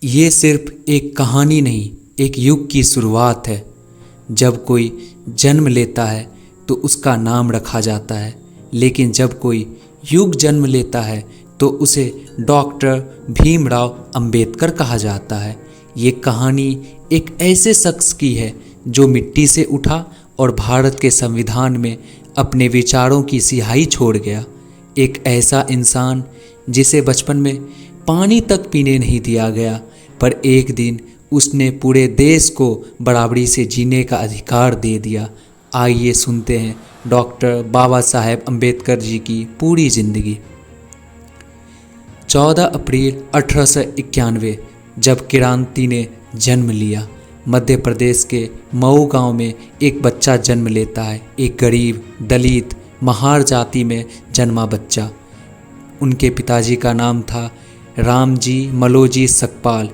ये सिर्फ एक कहानी नहीं, एक युग की शुरुआत है। जब कोई जन्म लेता है तो उसका नाम रखा जाता है, लेकिन जब कोई युग जन्म लेता है तो उसे डॉक्टर भीमराव अंबेडकर कहा जाता है। ये कहानी एक ऐसे शख्स की है जो मिट्टी से उठा और भारत के संविधान में अपने विचारों की सिहाई छोड़ गया। एक ऐसा इंसान जिसे बचपन में पानी तक पीने नहीं दिया गया, पर एक दिन उसने पूरे देश को बराबरी से जीने का अधिकार दे दिया। आइए सुनते हैं डॉक्टर बाबा साहेब अम्बेडकर जी की पूरी जिंदगी। 14 अप्रैल 1891 जब क्रांति ने जन्म लिया, मध्य प्रदेश के मऊ गांव में एक बच्चा जन्म लेता है। एक गरीब दलित महार जाति में जन्मा बच्चा। उनके पिताजी का नाम था रामजी मलोजी सकपाल,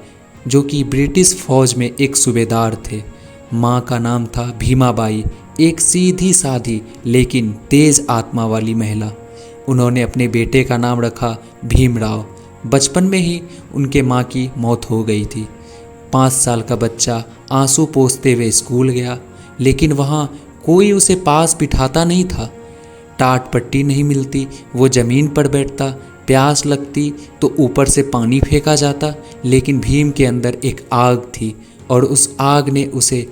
जो कि ब्रिटिश फौज में एक सूबेदार थे। माँ का नाम था भीमाबाई, एक सीधी साधी लेकिन तेज आत्मा वाली महिला। उन्होंने अपने बेटे का नाम रखा भीमराव। बचपन में ही उनके माँ की मौत हो गई थी। 5 साल का बच्चा आंसू पोंछते हुए स्कूल गया, लेकिन वहाँ कोई उसे पास बिठाता नहीं था। टाट पट्टी नहीं मिलती, वो ज़मीन पर बैठता। प्यास लगती तो ऊपर से पानी फेंका जाता, लेकिन भीम के अंदर एक आग थी और उस आग ने उसे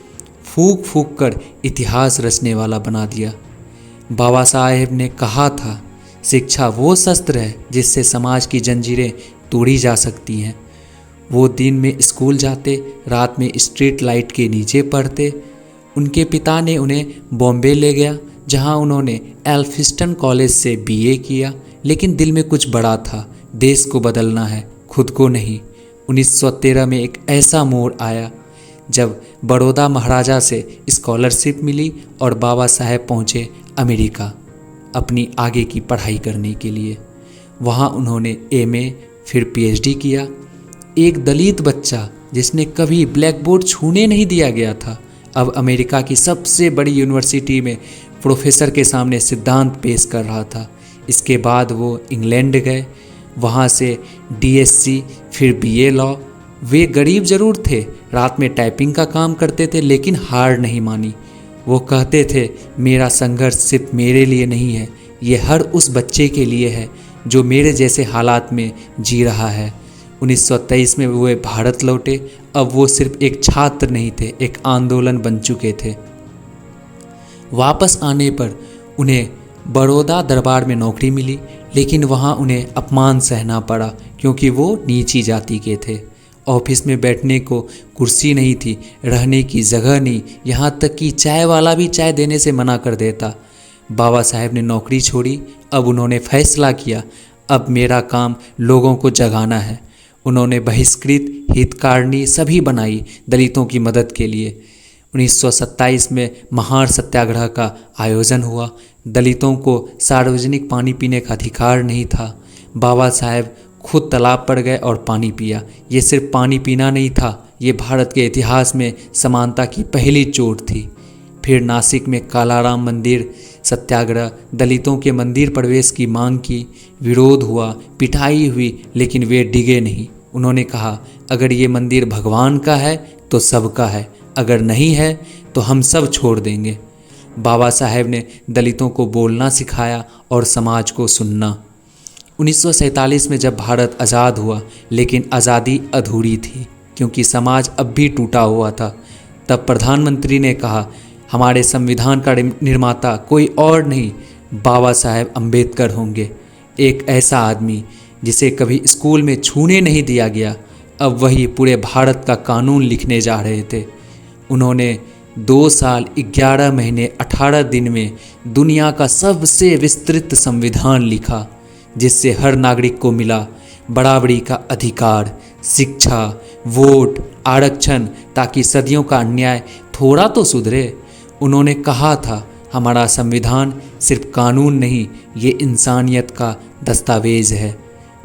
फूंक फूंक कर इतिहास रचने वाला बना दिया। बाबा साहेब ने कहा था, शिक्षा वो शस्त्र है जिससे समाज की जंजीरें तोड़ी जा सकती हैं। वो दिन में स्कूल जाते, रात में स्ट्रीट लाइट के नीचे पढ़ते। उनके पिता ने उन्हें बॉम्बे ले गया, जहां उन्होंने एल्फिस्टन कॉलेज से बीए किया, लेकिन दिल में कुछ बड़ा था। देश को बदलना है, खुद को नहीं। 1913 में एक ऐसा मोड़ आया जब बड़ौदा महाराजा से स्कॉलरशिप मिली और बाबा साहेब पहुँचे अमेरिका अपनी आगे की पढ़ाई करने के लिए। वहाँ उन्होंने एमए फिर पीएचडी किया। एक दलित बच्चा जिसने कभी ब्लैक बोर्ड छूने नहीं दिया गया था, अब अमेरिका की सबसे बड़ी यूनिवर्सिटी में प्रोफेसर के सामने सिद्धांत पेश कर रहा था। इसके बाद वो इंग्लैंड गए, वहाँ से डीएससी फिर बीए लॉ। वे गरीब ज़रूर थे, रात में टाइपिंग का काम करते थे, लेकिन हार नहीं मानी। वो कहते थे, मेरा संघर्ष सिर्फ मेरे लिए नहीं है, ये हर उस बच्चे के लिए है जो मेरे जैसे हालात में जी रहा है। 1923 में वो भारत लौटे। अब वो सिर्फ एक छात्र नहीं थे, एक आंदोलन बन चुके थे। वापस आने पर उन्हें बड़ौदा दरबार में नौकरी मिली, लेकिन वहाँ उन्हें अपमान सहना पड़ा क्योंकि वो नीची जाति के थे। ऑफिस में बैठने को कुर्सी नहीं थी, रहने की जगह नहीं, यहाँ तक कि चाय वाला भी चाय देने से मना कर देता। बाबा साहेब ने नौकरी छोड़ी। अब उन्होंने फैसला किया, अब मेरा काम लोगों को जगाना है। उन्होंने बहिष्कृत हितकारिणी सभी बनाई दलितों की मदद के लिए। 1927 में महार सत्याग्रह का आयोजन हुआ। दलितों को सार्वजनिक पानी पीने का अधिकार नहीं था। बाबा साहेब खुद तालाब पर गए और पानी पिया। ये सिर्फ पानी पीना नहीं था, ये भारत के इतिहास में समानता की पहली चोट थी। फिर नासिक में कालाराम मंदिर सत्याग्रह, दलितों के मंदिर प्रवेश की मांग की। विरोध हुआ, पिटाई हुई, लेकिन वे डिगे नहीं। उन्होंने कहा, अगर ये मंदिर भगवान का है तो सबका है, अगर नहीं है तो हम सब छोड़ देंगे। बाबा साहेब ने दलितों को बोलना सिखाया और समाज को सुनना। 1947 में जब भारत आज़ाद हुआ, लेकिन आज़ादी अधूरी थी क्योंकि समाज अब भी टूटा हुआ था। तब प्रधानमंत्री ने कहा, हमारे संविधान का निर्माता कोई और नहीं, बाबा साहेब अम्बेडकर होंगे। एक ऐसा आदमी जिसे कभी स्कूल में छूने नहीं दिया गया, अब वही पूरे भारत का कानून लिखने जा रहे थे। उन्होंने 2 साल 11 महीने 18 दिन में दुनिया का सबसे विस्तृत संविधान लिखा, जिससे हर नागरिक को मिला बराबरी का अधिकार, शिक्षा, वोट, आरक्षण, ताकि सदियों का अन्याय थोड़ा तो सुधरे। उन्होंने कहा था, हमारा संविधान सिर्फ कानून नहीं, ये इंसानियत का दस्तावेज है।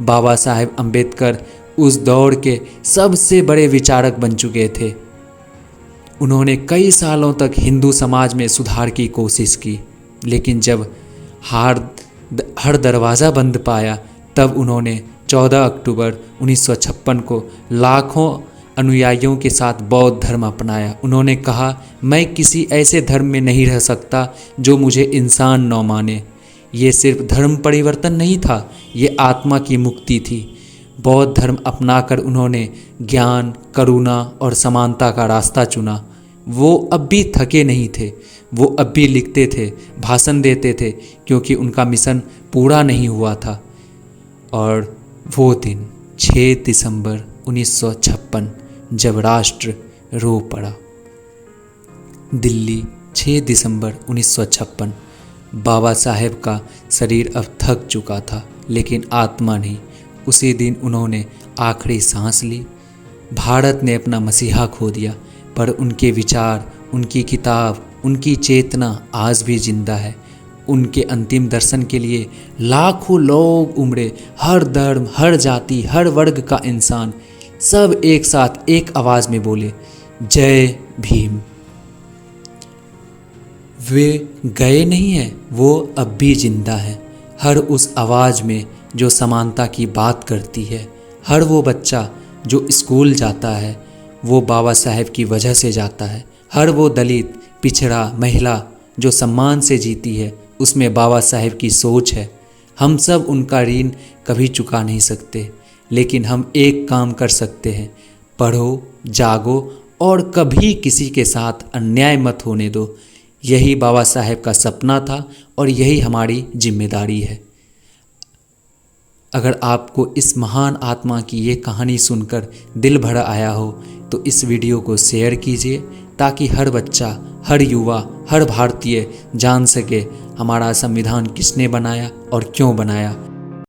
बाबा साहेब अम्बेडकर उस दौर के सबसे बड़े विचारक बन चुके थे। उन्होंने कई सालों तक हिंदू समाज में सुधार की कोशिश की, लेकिन जब हर दरवाज़ा बंद पाया, तब उन्होंने 14 अक्टूबर 1956 को लाखों अनुयायियों के साथ बौद्ध धर्म अपनाया। उन्होंने कहा, मैं किसी ऐसे धर्म में नहीं रह सकता जो मुझे इंसान न माने। ये सिर्फ धर्म परिवर्तन नहीं था, ये आत्मा की मुक्ति थी। बौद्ध धर्म अपनाकर उन्होंने ज्ञान, करुणा और समानता का रास्ता चुना। वो अब भी थके नहीं थे, वो अब भी लिखते थे, भाषण देते थे, क्योंकि उनका मिशन पूरा नहीं हुआ था। और वो दिन 6 दिसंबर 1956 जब राष्ट्र रो पड़ा। दिल्ली 6 दिसंबर 1956। बाबा साहेब का शरीर अब थक चुका था, लेकिन आत्मा नहीं। उसी दिन उन्होंने आखिरी सांस ली। भारत ने अपना मसीहा खो दिया, पर उनके विचार, उनकी किताब, उनकी चेतना आज भी जिंदा है। उनके अंतिम दर्शन के लिए लाखों लोग उमड़े। हर धर्म, हर जाति, हर वर्ग का इंसान, सब एक साथ एक आवाज़ में बोले, जय भीम। वे गए नहीं हैं, वो अब भी जिंदा है। हर उस आवाज़ में जो समानता की बात करती है। हर वो बच्चा जो स्कूल जाता है, वो बाबा साहेब की वजह से जाता है। हर वो दलित, पिछड़ा, महिला जो सम्मान से जीती है, उसमें बाबा साहेब की सोच है। हम सब उनका ऋण कभी चुका नहीं सकते, लेकिन हम एक काम कर सकते हैं, पढ़ो, जागो और कभी किसी के साथ अन्याय मत होने दो। यही बाबा साहेब का सपना था और यही हमारी जिम्मेदारी है। अगर आपको इस महान आत्मा की ये कहानी सुनकर दिल भर आया हो तो इस वीडियो को शेयर कीजिए, ताकि हर बच्चा, हर युवा, हर भारतीय जान सके हमारा संविधान किसने बनाया और क्यों बनाया।